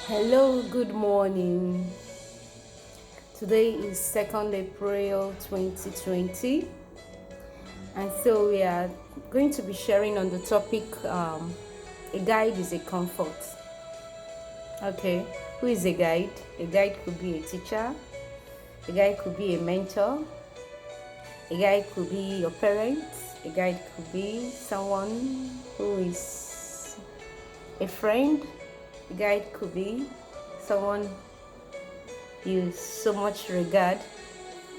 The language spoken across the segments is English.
Hello, good morning. Today is 2nd April 2020, and so we are going to be sharing on the topic a guide is a comfort. Okay, who is a guide? A guide could be a teacher, a guide could be a mentor, a guide could be your parents, a guide could be someone who is a friend, a guide could be someone you so much regard.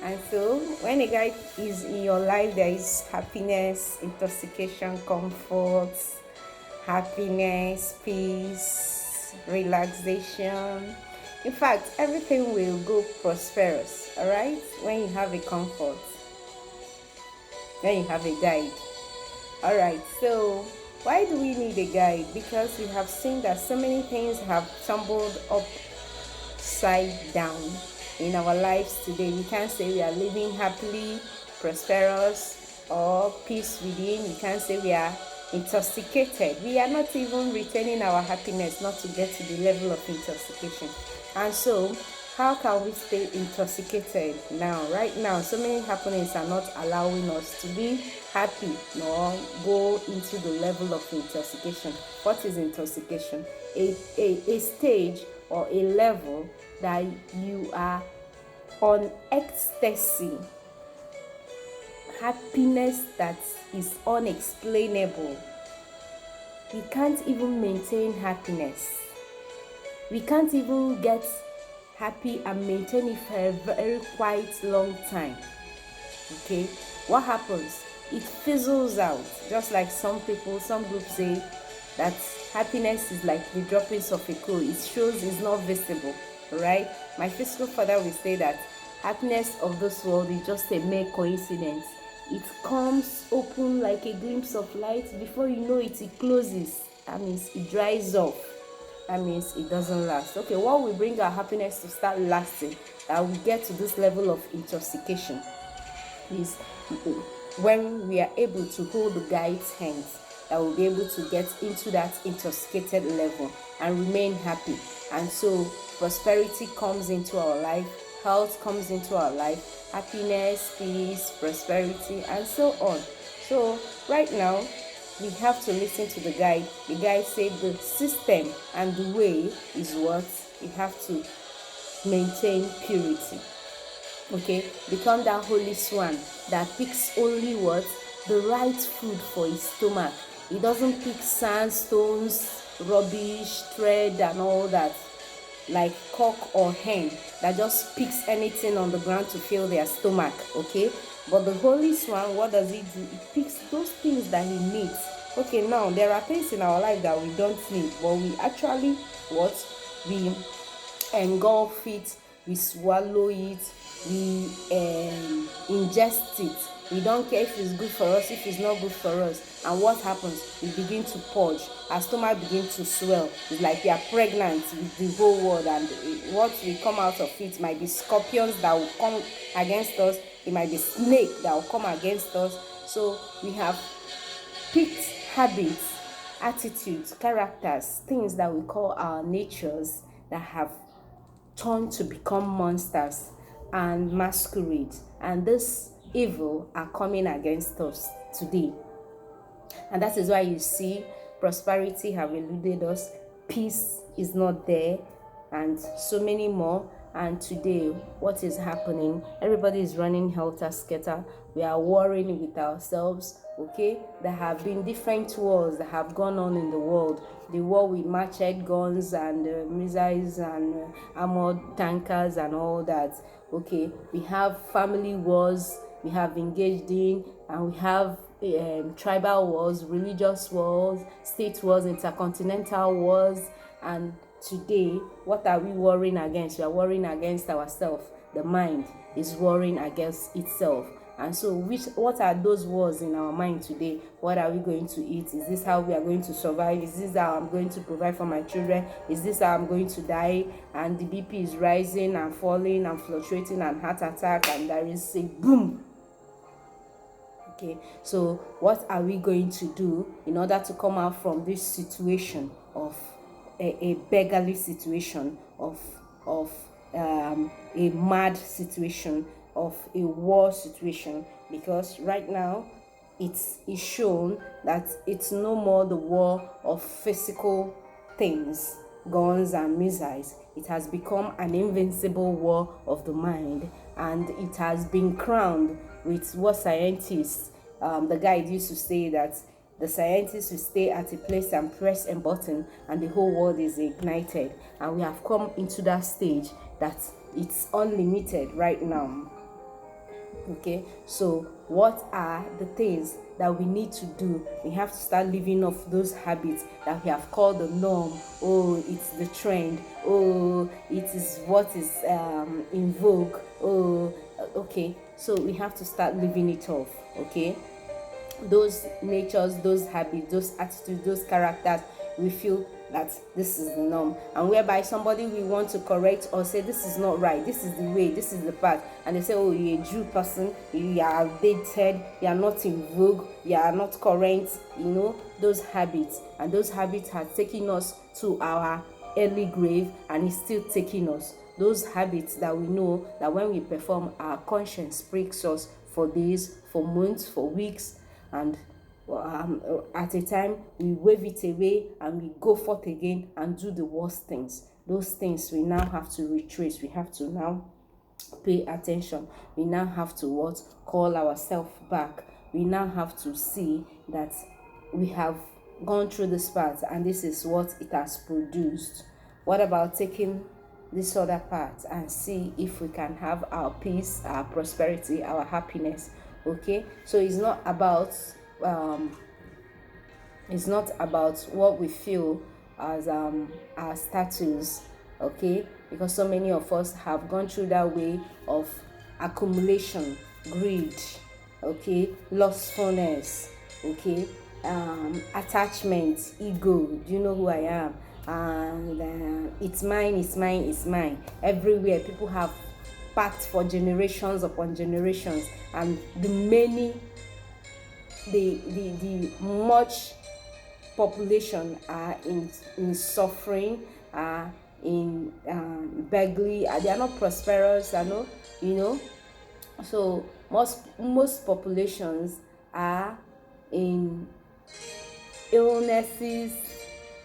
And so, when a guy is in your life, there is happiness, intoxication, comfort, happiness, peace, relaxation. In fact, everything will go prosperous, all right? When you have a comfort, when you have a guide. All right, so why do we need a guide? Because we have seen that so many things have tumbled upside down in our lives today. We can't say we are living happily, prosperous, or peace within. We can't say we are intoxicated. We are not even retaining our happiness not to get to the level of intoxication. And so, how can we stay intoxicated now? Right now, so many happenings are not allowing us to be happy nor go into the level of intoxication. What is intoxication? A stage or a level that you are on ecstasy, happiness that is unexplainable. We can't even maintain happiness. We can't even get happy and maintain it for a very quite long time. Okay, what happens? It fizzles out. Just like some groups say that happiness is like the droppings of a coal. It shows it's not visible, right? My physical father will say that happiness of this world is just a mere coincidence. It comes open like a glimpse of light. Before you know it, it closes. That means it dries off. That means it doesn't last. Okay, what will bring our happiness to start lasting, that we get to this level of intoxication, is when we are able to hold the guide's hands, that we'll be able to get into that intoxicated level and remain happy. And so prosperity comes into our life, health comes into our life, happiness, peace, prosperity, and so on. So right now, we have to listen to the guide. The guide said the system and the way is what we have to maintain purity. Okay, become that holy swan that picks only what the right food for his stomach. He doesn't pick sand, stones, rubbish, thread, and all that, like cock or hen that just picks anything on the ground to fill their stomach. Okay, but the holy swan, what does he do? He picks those things that he needs. Okay, now there are things in our life that we don't need, but we actually what we engulf it, we swallow it, we ingest it. We don't care if it's good for us, if it's not good for us. And what happens? We begin to purge. Our stomach begins to swell. It's like we are pregnant with the whole world, and what will come out of it might be scorpions that will come against us. It might be snake that will come against us. So we have picked habits, attitudes, characters, things that we call our natures that have turned to become monsters and masquerade, and this evil are coming against us today. And that is why you see prosperity have eluded us, peace is not there, and so many more. And today, what is happening? Everybody is running helter skelter. We are warring with ourselves. Okay, there have been different wars that have gone on in the world. The war with machete guns and missiles and armored tankers and all that. Okay, we have family wars we have engaged in, and we have tribal wars, religious wars, state wars, intercontinental wars. And today, what are we warring against? We are warring against ourselves. The mind is warring against itself. And so what are those wars in our mind today? What are we going to eat? Is this how we are going to survive? Is this how I'm going to provide for my children? Is this how I'm going to die? And the BP is rising and falling and fluctuating, and heart attack, and there is a boom. Okay, so what are we going to do in order to come out from this situation of a beggarly situation, of a mad situation, of a war situation, because right now it is shown that it's no more the war of physical things, guns and missiles. It has become an invincible war of the mind, and it has been crowned with what scientists, the guide used to say that the scientists will stay at a place and press a button and the whole world is ignited. And we have come into that stage that it's unlimited right now. Okay, so what are the things that we need to do? We have to start living off those habits that we have called the norm. Oh, it's the trend. Oh, it is what is in vogue. Oh, okay, so we have to start living it off. Okay, those natures, those habits, those attitudes, those characters, we feel that this is the norm, and whereby somebody we want to correct or say this is not right, this is the way, this is the path, and they say, oh, you're a Jew person, you are outdated, you are not in vogue, you are not current, those habits. And those habits have taken us to our early grave, and it's still taking us. Those habits that we know that when we perform, our conscience breaks us for days, for months, for weeks, and at a time we wave it away and we go forth again and do the worst things. Those things we now have to retrace. We have to now pay attention. We now have to call ourselves back. We now have to see that we have gone through this path and this is what it has produced. What about taking this other part and see if we can have our peace, our prosperity, our happiness? Okay, so it's not about what we feel as our status. Okay, because so many of us have gone through that way of accumulation, greed, okay, lustfulness, okay, attachment, ego. Do you know who I am? And it's mine, it's mine, it's mine. Everywhere people have packed for generations upon generations, and the much population are in suffering, are in beggary, they are not prosperous, so most populations are in illnesses.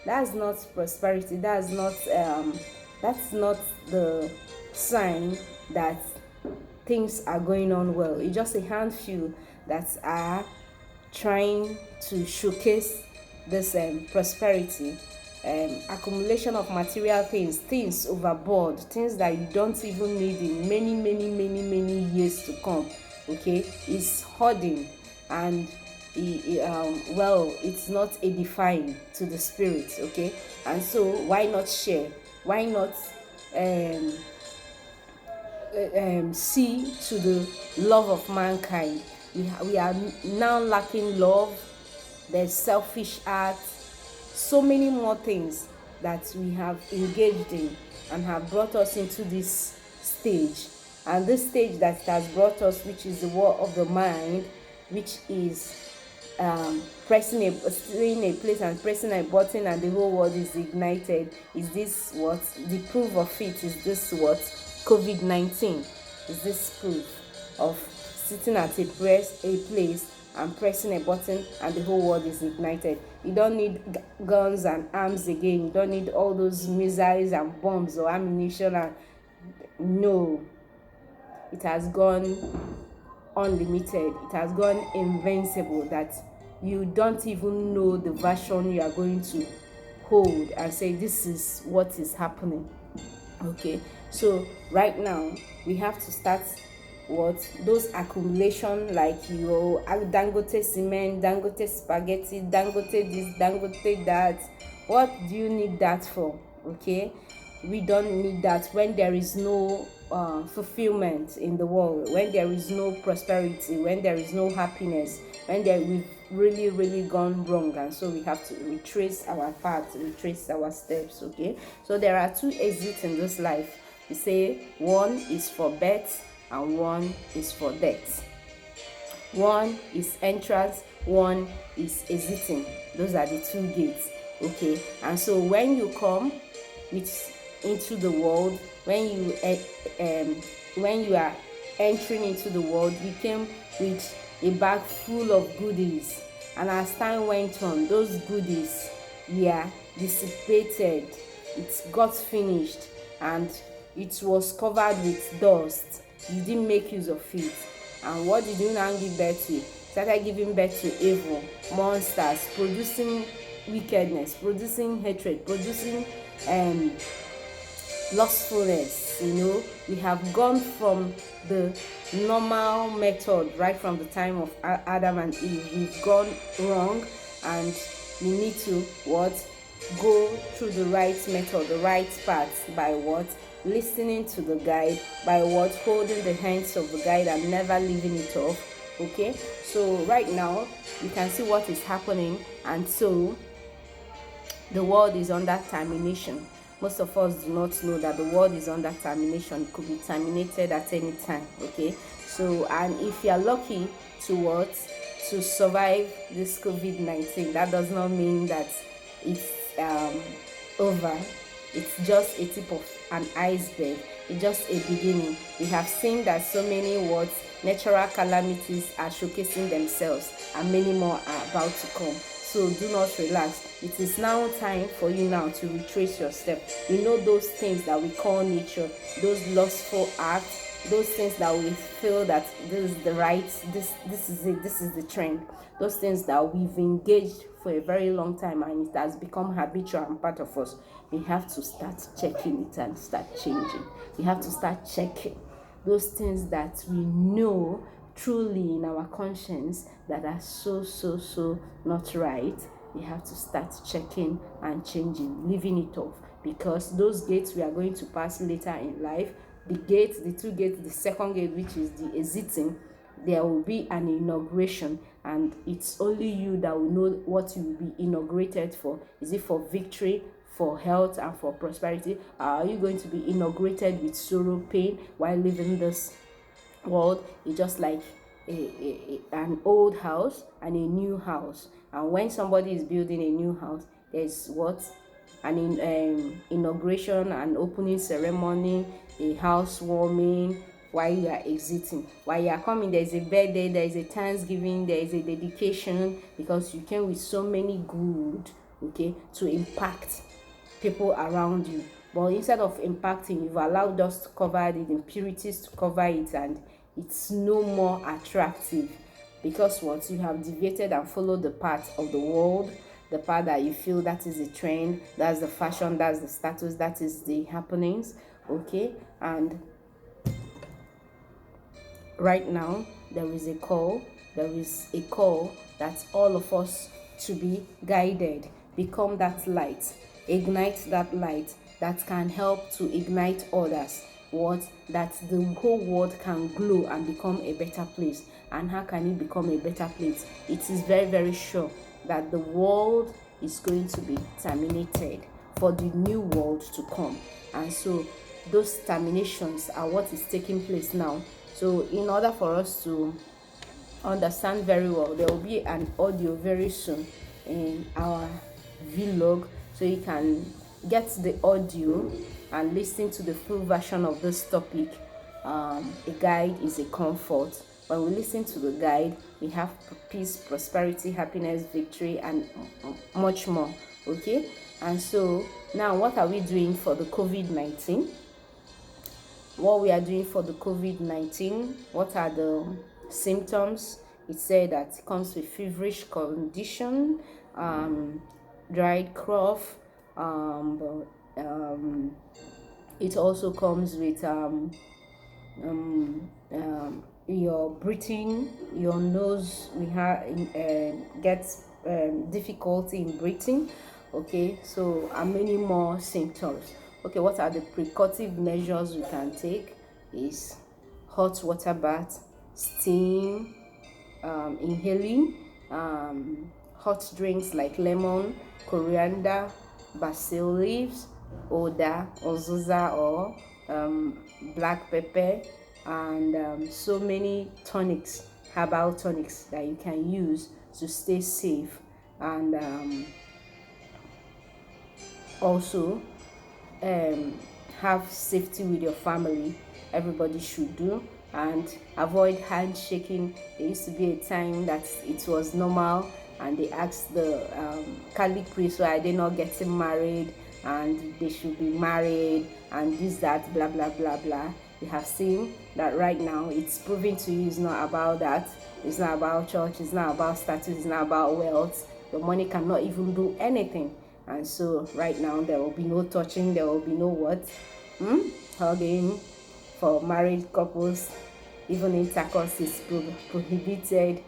That's not prosperity. That's not the sign that things are going on well. It's just a handful that are trying to showcase this prosperity, accumulation of material things overboard, things that you don't even need in many years to come. Okay, it's hoarding, and it's not edifying to the spirit. Okay, and so why not share? Why not see to the love of mankind? We are now lacking love. There's selfish acts, so many more things that we have engaged in and have brought us into this stage. And this stage that has brought us, which is the war of the mind, which is staying in a place and pressing a button and the whole world is ignited. Is this what the proof of it? Is this what COVID-19? Is this proof of sitting at a place and pressing a button and the whole world is ignited? You don't need guns and arms again. You don't need all those missiles and bombs or ammunition. No, it has gone unlimited. It has gone invincible, that you don't even know the version you are going to hold and say this is what is happening. Okay, so right now we have to start those accumulation, like Dangote cement, Dangote spaghetti, Dangote this, Dangote that. What do you need that for? Okay, we don't need that when there is no fulfillment in the world, when there is no prosperity, when there is no happiness, when we've really gone wrong. And so we have to retrace our path, retrace our steps. Okay, so there are two exits in this life. We say one is for birth and one is for death. One is entrance, one is exiting. Those are the two gates. Okay, and so when you come with into the world, when you are entering into the world, you came with a bag full of goodies, and as time went on, those goodies were dissipated, it got finished, and it was covered with dust. You didn't make use of it, and what did you now give birth to? Started giving birth to evil monsters, producing wickedness, producing hatred, producing um lustfulness. We have gone from the normal method right from the time of Adam and Eve. We've gone wrong, and we need to what? Go through the right method, the right path, by what? Listening to the guide, by what? Holding the hands of the guide and never leaving it off. Okay, so right now you can see what is happening, and so the world is under termination. Most of us do not know that the world is under termination. It could be terminated at any time. Okay, so, and if you are lucky to what? To survive this COVID-19, that does not mean that it's over. It's just a tip of an iceberg. It's just a beginning. We have seen that so many natural calamities are showcasing themselves, and many more are about to come. So do not relax. It is now time for you now to retrace your step. Those things that we call nature, those lustful acts, those things that we feel that this is the right, this is it, this is the trend. Those things that we've engaged for a very long time, and it has become habitual and part of us. We have to start checking it and start changing. We have to start checking those things that we know truly in our conscience that are so not right. We have to start checking and changing, leaving it off, because those gates we are going to pass later in life, the two gates, the second gate, which is the exiting, there will be an inauguration, and it's only you that will know what you will be inaugurated for. Is it for victory, for health, and for prosperity? Are you going to be inaugurated with sorrow, pain while living this world? It's just like an old house and a new house, and when somebody is building a new house, there's an inauguration, an opening ceremony, a housewarming. While you are exiting, while you are coming, there is a birthday, there is a thanksgiving, there is a dedication, because you came with so many good, okay, to impact people around you. But instead of impacting, you've allowed us to cover it, the impurities to cover it, and it's no more attractive, because what? You have deviated and followed the path of the world, the path that you feel that is the trend, that's the fashion, that's the status, that is the happenings. Okay, and right now there is a call that all of us to be guided, become that light, ignite that light that can help to ignite others, that the whole world can glow and become a better place. And how can it become a better place? It is very, very sure that the world is going to be terminated for the new world to come. And so those terminations are what is taking place now. So in order for us to understand very well, there will be an audio very soon in our vlog, so you can get the audio and listen to the full version of this topic. A guide is a comfort. When we listen to the guide, we have peace, prosperity, happiness, victory, and much more. Okay, and so now what are we doing for the COVID-19? What we are doing for the COVID-19, what are the symptoms? It said that it comes with feverish condition, dried cough, it also comes with your breathing, your nose gets difficulty in breathing. Okay, so and many more symptoms. Okay, what are the precautive measures we can take? Is hot water bath, steam, inhaling, hot drinks like lemon, coriander, basil leaves, oda, ozuza, or black pepper, and so many tonics, herbal tonics that you can use to stay safe. And Also, have safety with your family. Everybody should do, and avoid handshaking. There used to be a time that it was normal, and they asked the Catholic priest why are they not getting married, and they should be married, and this, that, blah blah blah blah. We have seen that right now it's proving to you it's not about that. It's not about church. It's not about status. It's not about wealth. Your money cannot even do anything. And so right now there will be no touching. There will be no what, hugging for married couples. Even intercourse is prohibited.